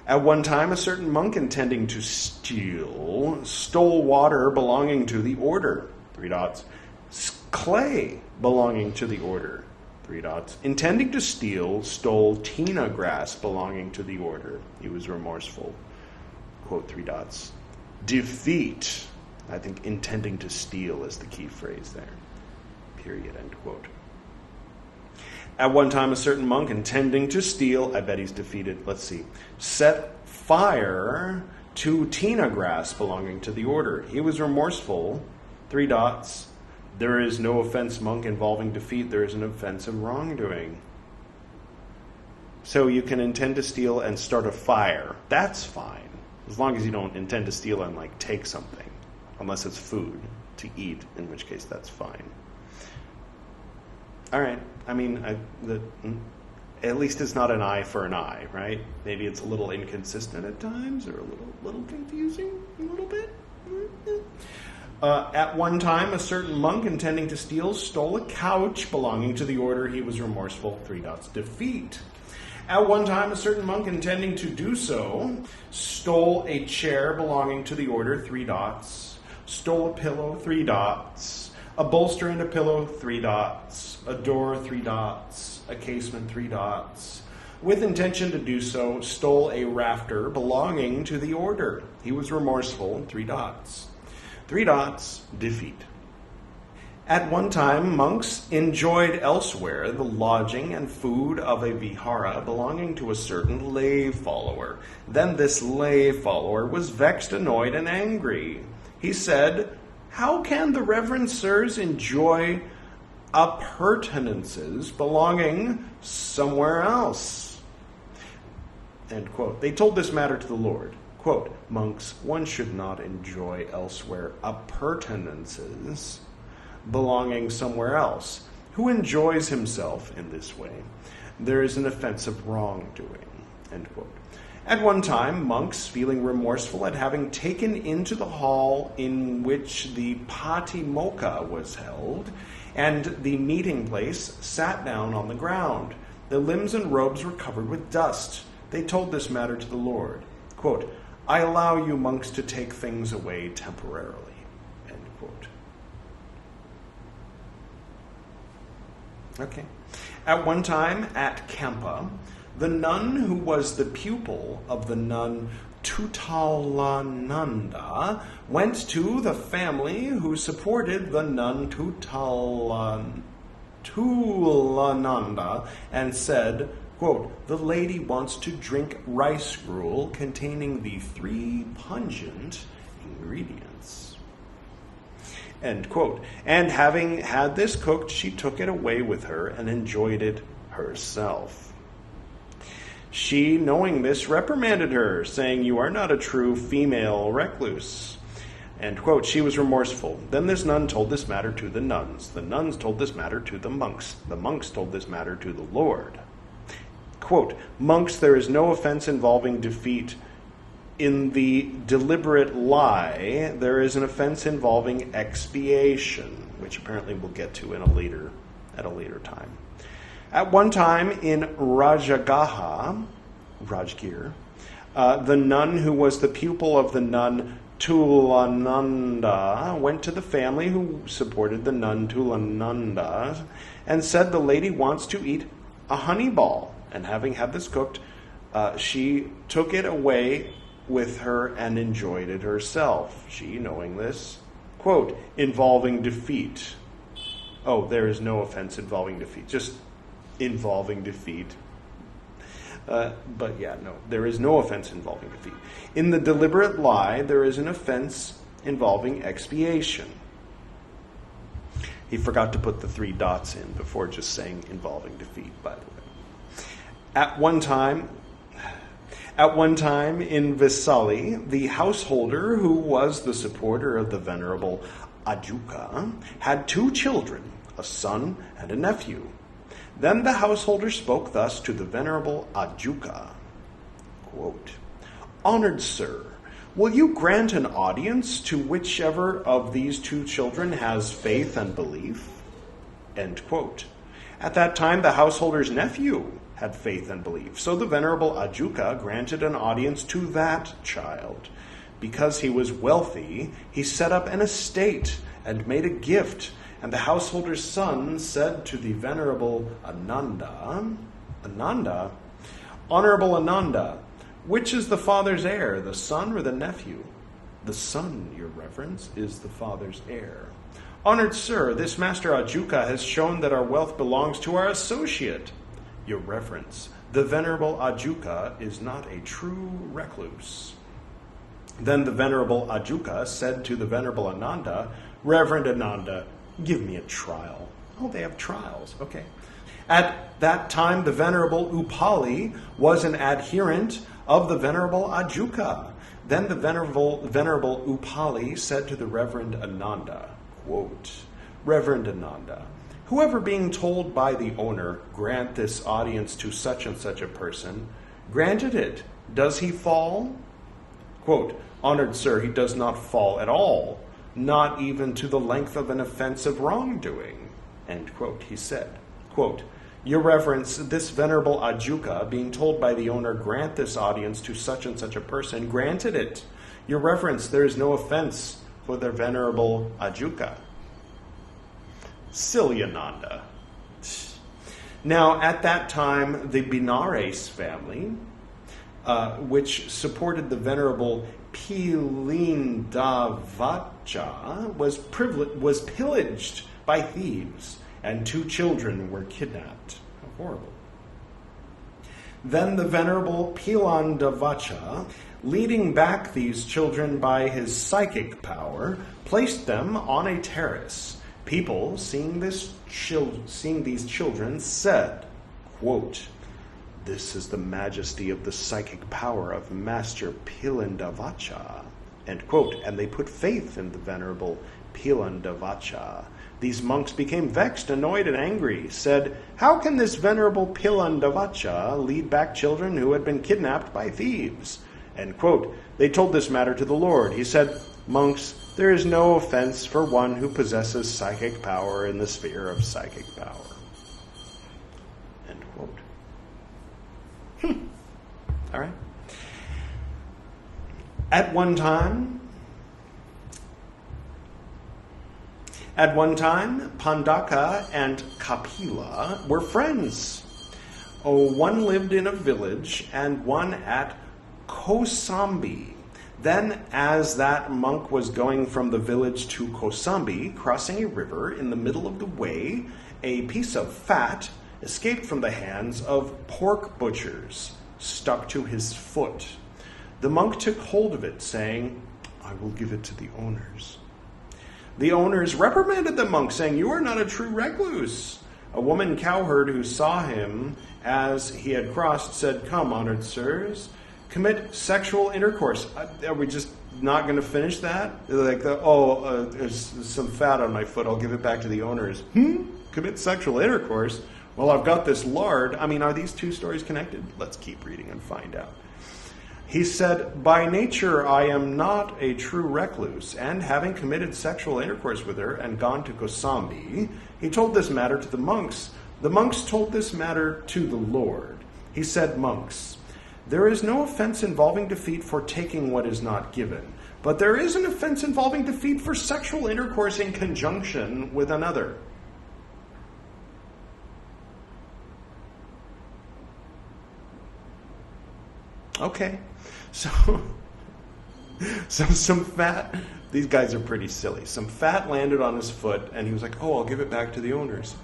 At one time, a certain monk intending to steal stole water belonging to the order, 3 dots. Clay belonging to the order, 3 dots. Intending to steal, stole tina grass belonging to the order. He was remorseful. Quote, 3 dots. Defeat. I think intending to steal is the key phrase there. Period, end quote. At one time, a certain monk intending to steal, I bet he's defeated, let's see, set fire to tina grass belonging to the order. He was remorseful, 3 dots. There is no offense, monk, involving defeat. There is an offense of wrongdoing. So you can intend to steal and start a fire. That's fine, as long as you don't intend to steal and take something. Unless it's food to eat, in which case that's fine. All right. I mean, at least it's not an eye for an eye, right? Maybe it's a little inconsistent at times, or a little confusing, a little bit. At one time, a certain monk intending to steal stole a couch belonging to the order. He was remorseful, 3 dots. Defeat. At one time, a certain monk intending to do so stole a chair belonging to the order, 3 dots. Stole a pillow, 3 dots. A bolster and a pillow, 3 dots. A door, 3 dots. A casement, 3 dots. With intention to do so, stole a rafter belonging to the order. He was remorseful, 3 dots. 3 dots, defeat. At one time, monks enjoyed elsewhere the lodging and food of a vihara belonging to a certain lay follower. Then this lay follower was vexed, annoyed, and angry. He said, "How can the reverend sirs enjoy appurtenances belonging somewhere else?" End quote. They told this matter to the Lord. Quote, "Monks, one should not enjoy elsewhere appurtenances belonging somewhere else. Who enjoys himself in this way? There is an offense of wrongdoing." End quote. At one time, monks, feeling remorseful at having taken into the hall in which the Patimokkha was held, and the meeting place, sat down on the ground. Their limbs and robes were covered with dust. They told this matter to the Lord. Quote, "I allow you monks to take things away temporarily." End quote. Okay. At one time, at Kampa, the nun who was the pupil of the nun Tuttalananda went to the family who supported the nun Tuttalananda and said, quote, "The lady wants to drink rice gruel containing the 3 pungent ingredients." End quote. And having had this cooked, she took it away with her and enjoyed it herself. She, knowing this, reprimanded her, saying, "You are not a true female recluse." End quote. She was remorseful. Then this nun told this matter to the nuns. The nuns told this matter to the monks. The monks told this matter to the Lord. Quote, "Monks, there is no offense involving defeat. In the deliberate lie, there is an offense involving expiation," which apparently we'll get to at a later time. At one time in Rajagaha, Rajgir, the nun who was the pupil of the nun Tulananda went to the family who supported the nun Tulananda and said, "The lady wants to eat a honey ball." And having had this cooked, she took it away with her and enjoyed it herself. She, knowing this, quote, "involving defeat." Oh, there is no offense involving defeat, just involving defeat. But yeah, no, there is no offense involving defeat. In the deliberate lie, there is an offense involving expiation. He forgot to put the 3 dots in before just saying involving defeat, by the way. At one time in Vesali, the householder who was the supporter of the Venerable Ajuka had 2 children, a son and a nephew. Then the householder spoke thus to the Venerable Ajuka, quote, "Honored sir, will you grant an audience to whichever of these 2 children has faith and belief?" End quote. At that time, the householder's nephew had faith and belief. So the Venerable Ajuka granted an audience to that child. Because he was wealthy, he set up an estate and made a gift. And the householder's son said to the Venerable Ananda, "Honorable Ananda, which is the father's heir, the son or the nephew?" "The son, your reverence, is the father's heir." "Honored sir, this Master Ajuka has shown that our wealth belongs to our associate." "Your reverence, the Venerable Ajuka is not a true recluse." Then the Venerable Ajuka said to the Venerable Ananda, "Reverend Ananda, give me a trial." Oh, they have trials. Okay. At that time, the Venerable Upali was an adherent of the Venerable Ajuka. Then the Venerable Upali said to the Reverend Ananda, quote, "Reverend Ananda, whoever being told by the owner, grant this audience to such and such a person, granted it, does he fall?" Quote, "Honored sir, he does not fall at all, not even to the length of an offense of wrongdoing." End quote. He said, quote, "Your reverence, this Venerable Ajuka, being told by the owner, grant this audience to such and such a person, granted it. Your reverence, there is no offense for the Venerable Ajuka." Silly Ananda. Now, at that time, the Benares family, which supported the Venerable Pilindavacha, was pillaged by thieves, and 2 children were kidnapped. How horrible. Then the Venerable Pilindavacha, leading back these children by his psychic power, placed them on a terrace. People, seeing these children, said, quote, "This is the majesty of the psychic power of Master Pilindavacha." End quote. And they put faith in the Venerable Pilindavacha. These monks became vexed, annoyed, and angry, said, "How can this Venerable Pilindavacha lead back children who had been kidnapped by thieves?" End quote. They told this matter to the Lord. He said, "Monks, there is no offense for one who possesses psychic power in the sphere of psychic power." End quote. All right. At one time, Pandaka and Kapila were friends. One lived in a village and one at Kosambi. Then, as that monk was going from the village to Kosambi, crossing a river, in the middle of the way, a piece of fat escaped from the hands of pork butchers, stuck to his foot. The monk took hold of it, saying, "I will give it to the owners." The owners reprimanded the monk, saying, "You are not a true recluse." A woman cowherd who saw him as he had crossed said, "Come, honored sirs, commit sexual intercourse." Are we just not going to finish that? There's some fat on my foot. I'll give it back to the owners. Commit sexual intercourse? Well, I've got this lard. Are these two stories connected? Let's keep reading and find out. He said, "By nature I am not a true recluse, and having committed sexual intercourse with her and gone to Kosambi, he told this matter to the monks. The monks told this matter to the Lord. He said, 'Monks, there is no offense involving defeat for taking what is not given, but there is an offense involving defeat for sexual intercourse in conjunction with another.'" Okay, so some fat, these guys are pretty silly. Some fat landed on his foot, and he was like, "Oh, I'll give it back to the owners."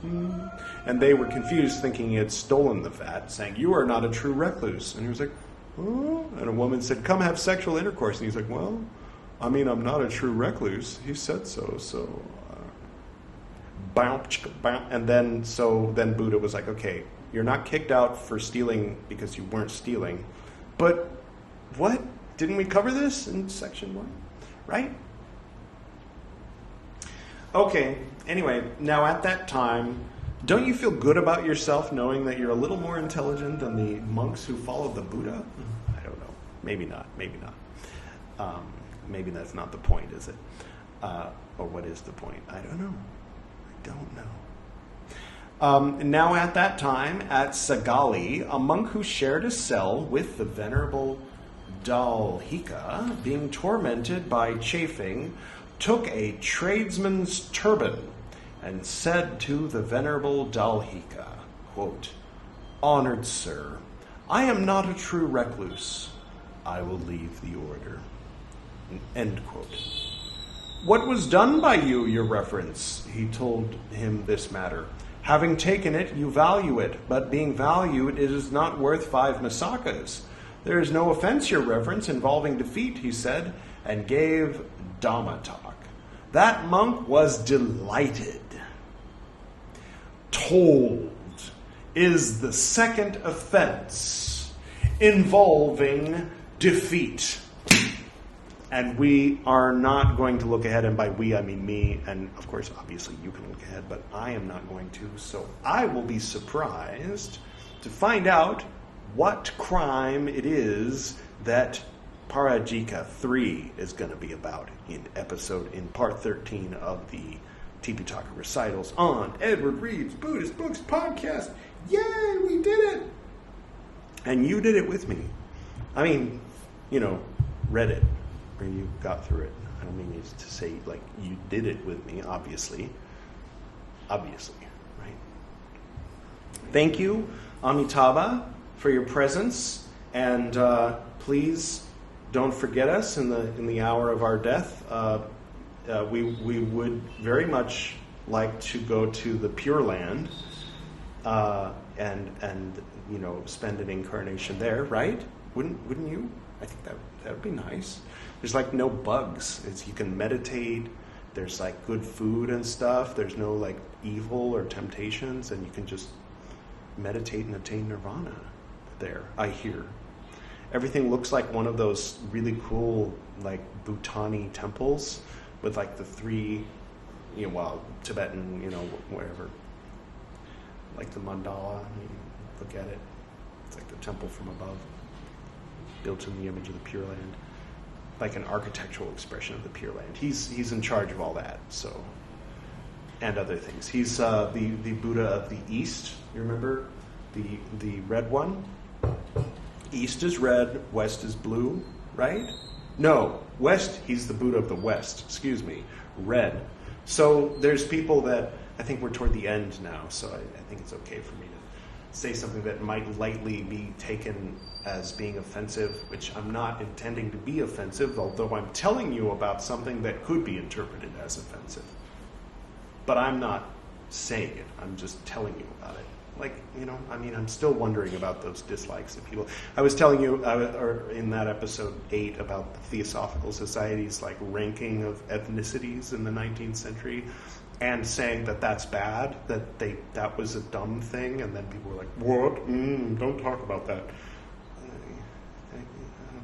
And they were confused, thinking he had stolen the fat, saying, "You are not a true recluse." And he was like, "Oh." And a woman said, "Come have sexual intercourse." And he's like, "Well, I'm not a true recluse. He said so, And then Buddha was like, "Okay, you're not kicked out for stealing because you weren't stealing. But what? Didn't we cover this in section 1? Right?" Okay, anyway, now at that time, don't you feel good about yourself knowing that you're a little more intelligent than the monks who followed the Buddha? I don't know. Maybe not. Maybe that's not the point, is it? Or what is the point? I don't know. Now at that time, at Sagali, a monk who shared a cell with the Venerable Dalhika, being tormented by chafing, took a tradesman's turban and said to the Venerable Dalhika, quote, "Honored sir, I am not a true recluse. I will leave the order." End quote. "What was done by you, your reverence?" He told him this matter. "Having taken it, you value it, but being valued, it is not worth 5 masakas. There is no offense, your reverence, involving defeat," he said, and gave Dhamma talk. That monk was delighted. Told is the second offense involving defeat. And we are not going to look ahead, and by we I mean me, and of course obviously you can look ahead, but I am not going to, so I will be surprised to find out what crime it is that Pārājika 3 is going to be about in part 13 of the Tipiṭaka recitals on Edward Reed's Buddhist Books podcast. Yay, we did it! And you did it with me. Read it. Or you got through it. I don't mean to say like you did it with me, obviously, right? Thank you, Amitabha, for your presence, and please don't forget us in the hour of our death. We would very much like to go to the Pure Land and spend an incarnation there, right? Wouldn't you? I think that would be nice. There's like no bugs. You can meditate. There's like good food and stuff. There's no like evil or temptations, and you can just meditate and attain nirvana there, I hear. Everything looks like one of those really cool like Bhutani temples with like the 3, Tibetan, wherever. Like the mandala, look at it. It's like the temple from above, built in the image of the Pure Land. Like an architectural expression of the Pure Land. He's in charge of all that, so, and other things. He's the Buddha of the East. You remember the red one? East is red, West is blue, right? No, West. He's the Buddha of the West. Excuse me, red. So there's people that I think we're toward the end now, so I think it's okay for me to say something that might lightly be taken as being offensive, which I'm not intending to be offensive, although I'm telling you about something that could be interpreted as offensive. But I'm not saying it, I'm just telling you about it, Like, I'm still wondering about those dislikes of people. I was telling you or in that episode 8 about the Theosophical Society's like ranking of ethnicities in the 19th century, and saying that that's bad, that was a dumb thing, and then people were like, what? Don't talk about that.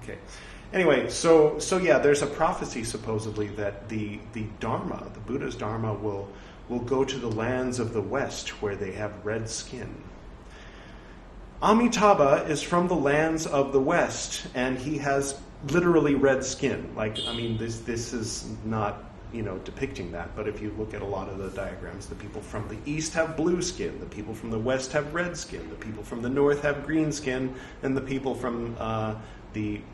Okay. Anyway, so yeah, there's a prophecy supposedly that the Dharma, the Buddha's Dharma, will go to the lands of the West where they have red skin. Amitabha is from the lands of the West, and he has literally red skin. Like, this is not, depicting that, but if you look at a lot of the diagrams, the people from the East have blue skin, the people from the West have red skin, the people from the North have green skin, and the people from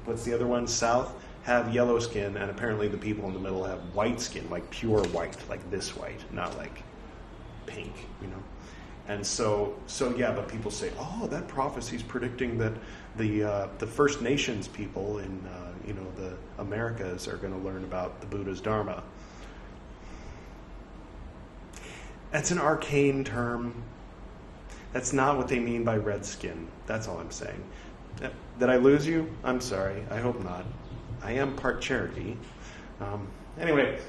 what's the other one, South, have yellow skin, and apparently the people in the middle have white skin, like pure white, like this white, not like pink, And so yeah, but people say, oh, that prophecy's predicting that the First Nations people in the Americas are going to learn about the Buddha's Dharma. That's an arcane term. That's not what they mean by red skin. That's all I'm saying. Did I lose you? I'm sorry. I hope not. I am part Cherokee. Anyway,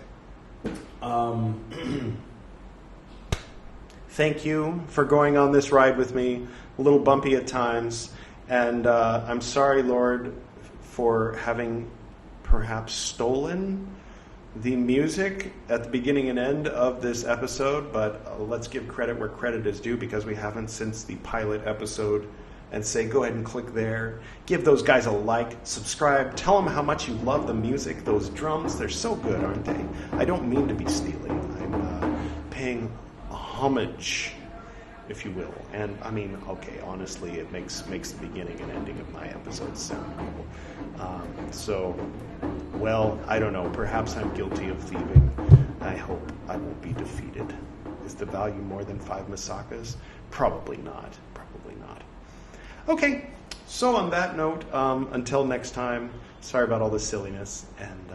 thank you for going on this ride with me. A little bumpy at times. And I'm sorry, Lord, for having perhaps stolen the music at the beginning and end of this episode. But let's give credit where credit is due, because we haven't since the pilot episode. And say, go ahead and click there. Give those guys a like, subscribe, tell them how much you love the music. Those drums, they're so good, aren't they? I don't mean to be stealing. I'm paying homage, if you will. And okay, honestly, it makes the beginning and ending of my episodes sound cool. Well, I don't know. Perhaps I'm guilty of thieving. I hope I won't be defeated. Is the value more than 5 masakas? Probably not. Probably not. Okay, so on that note, until next time, sorry about all this silliness, and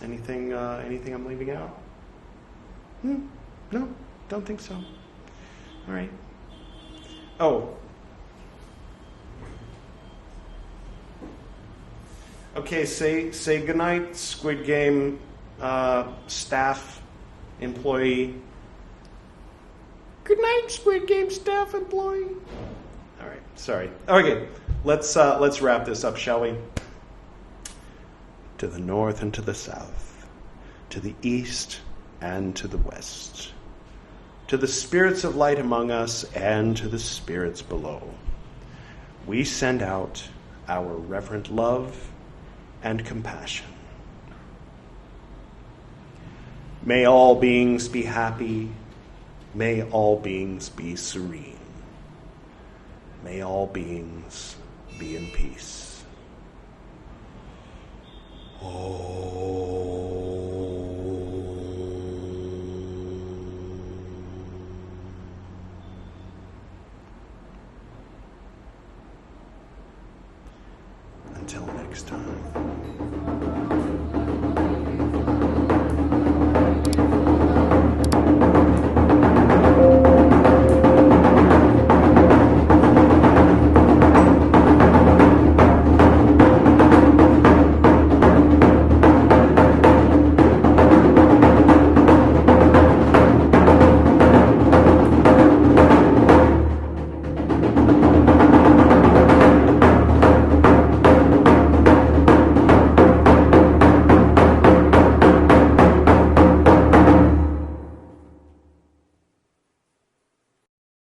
anything I'm leaving out? No, don't think so. All right. Oh. Okay, say goodnight, Squid Game staff employee. Good night, Squid Game staff employee. All right, sorry. Okay, let's wrap this up, shall we? To the north and to the south, to the east and to the west, to the spirits of light among us and to the spirits below, we send out our reverent love and compassion. May all beings be happy. May all beings be serene. May all beings be in peace. Until next time.